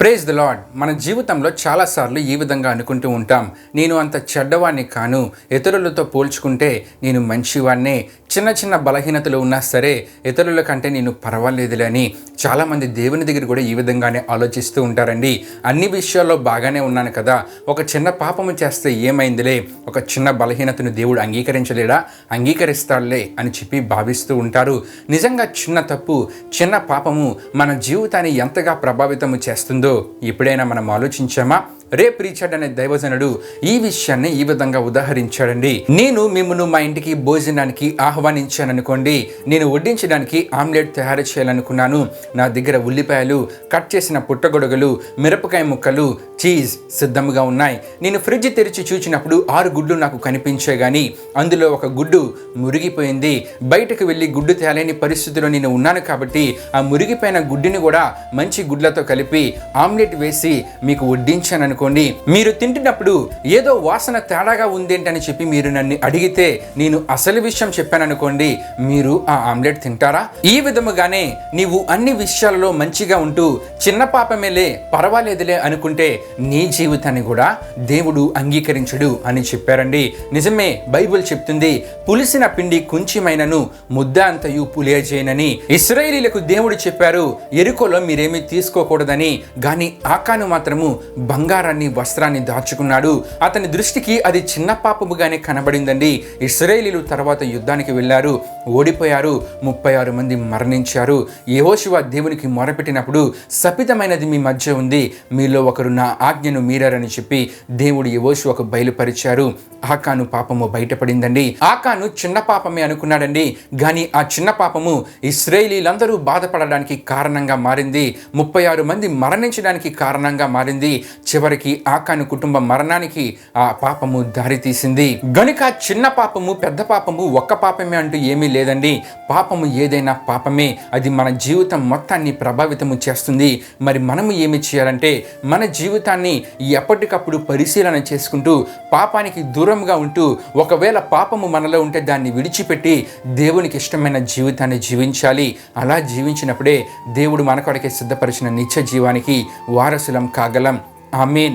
Praise the lord. మన జీవితంలో చాలాసార్లు ఈ విధంగా అనుకుంటూ ఉంటాం, నేను అంత చెడ్డవాణ్ణి కాను, ఇతరులతో పోల్చుకుంటే నేను మంచివాణ్ణే, చిన్న చిన్న బలహీనతలు ఉన్నా సరే ఇతరుల కంటే నేను పర్వాలేదులే అని చాలామంది దేవుని దగ్గర కూడా ఈ విధంగానే ఆలోచిస్తూ ఉంటారండి. అన్ని విషయాల్లో బాగానే ఉన్నాను కదా, ఒక చిన్న పాపము చేస్తే ఏమైందిలే, ఒక చిన్న బలహీనతను దేవుడు అంగీకరించలేడా, అంగీకరిస్తాడులే అని చెప్పి భావిస్తూ ఉంటారు. నిజంగా చిన్న తప్పు, చిన్న పాపము మన జీవితాన్ని ఎంతగా ప్రభావితము చేస్తుందో ఎప్పుడైనా మనం ఆలోచించామా? రే ప్రీచర్డ్ అనే దైవజనుడు ఈ విషయాన్ని ఈ విధంగా ఉదాహరించాడండి. నేను మిమ్మల్ని మా ఇంటికి భోజనానికి ఆహ్వానించాననుకోండి, నేను వడ్డించడానికి ఆమ్లెట్ తయారు చేయాలనుకున్నాను. నా దగ్గర ఉల్లిపాయలు, కట్ చేసిన పుట్టగొడుగులు, మిరపకాయ ముక్కలు, చీజ్ సిద్ధంగా ఉన్నాయి. నేను ఫ్రిడ్జ్ తెరిచి చూచినప్పుడు 6 గుడ్లు నాకు కనిపించే గాని అందులో ఒక గుడ్డు మురిగిపోయింది. బయటకు వెళ్ళి గుడ్డు తేలేని పరిస్థితిలో నేను ఉన్నాను కాబట్టి ఆ మురిగిపోయిన గుడ్డుని కూడా మంచి గుడ్లతో కలిపి ఆమ్లెట్ వేసి మీకు వడ్డించాను అనుకోండి. మీరు తింటున్నప్పుడు ఏదో వాసన తేడాగా ఉందేంటని చెప్పి మీరు నన్ను అడిగితే నేను అసలు విషయం చెప్పాను అనుకోండి, మీరు ఆ ఆమ్లెట్ తింటారా? ఈ విధముగానే నీవు అన్ని విషయాలలో మంచిగా ఉంటూ చిన్న పాపమేలే పర్వాలేదులే అనుకుంటే నీ జీవితాన్ని కూడా దేవుడు అంగీకరించడు అని చెప్పారండి. నిజమే, బైబిల్ చెప్తుంది, పులిసిన పిండి కొంచెమైనను ముద్ద అంతయు పులియజేయనని. ఇశ్రాయేలీయులకు దేవుడు చెప్పారు, యెరికోలో మీరేమీ తీసుకోకూడదని. కానీ ఆకాను మాత్రము బంగారాన్ని, వస్త్రాన్ని దాచుకున్నాడు. అతని దృష్టికి అది చిన్న పాపముగానే కనబడిందండి. ఇశ్రాయేలీయులు తర్వాత యుద్ధానికి వెళ్ళారు, ఓడిపోయారు, 36 మంది మరణించారు. యెహోషువ దేవునికి మొరపెట్టినప్పుడు, శపితమైనది మీ మధ్య ఉంది, మీలో ఒకరు నా ఆజ్ఞను మీరారని చెప్పి దేవుడు యెహోషువకు బయలుపరిచారు. ఆకాను పాపము బయటపడిందండి. ఆకాను చిన్న పాపమే అనుకున్నాడండి, కానీ ఆ చిన్న పాపము ఇశ్రాయేలీలందరూ బాధపడడానికి కారణంగా మారింది. 36 మంది మరణించడానికి కారణంగా మారింది. చివరికి ఆకాను కుటుంబ మరణానికి ఆ పాపము దారి తీసింది. గనుక చిన్న పాపము, పెద్ద పాపము ఒక్క పాపమే అంటూ ఏమీ లేదండి. పాపము ఏదైనా పాపమే, అది మన జీవితం మొత్తాన్ని ప్రభావితము చేస్తుంది. మరి మనము ఏమి చేయాలంటే మన జీవితాన్ని ఎప్పటికప్పుడు పరిశీలన చేసుకుంటూ పాపానికి దూరంగా ఉంటూ, ఒకవేళ పాపము మనలో ఉంటే దాన్ని విడిచిపెట్టి దేవునికి ఇష్టమైన జీవితాన్ని జీవించాలి. అలా జీవించినప్పుడే దేవుడు మన కొరకే సిద్ధపరిచిన నిత్య జీవానికి వారసులం కాగలం. ఆమేన్.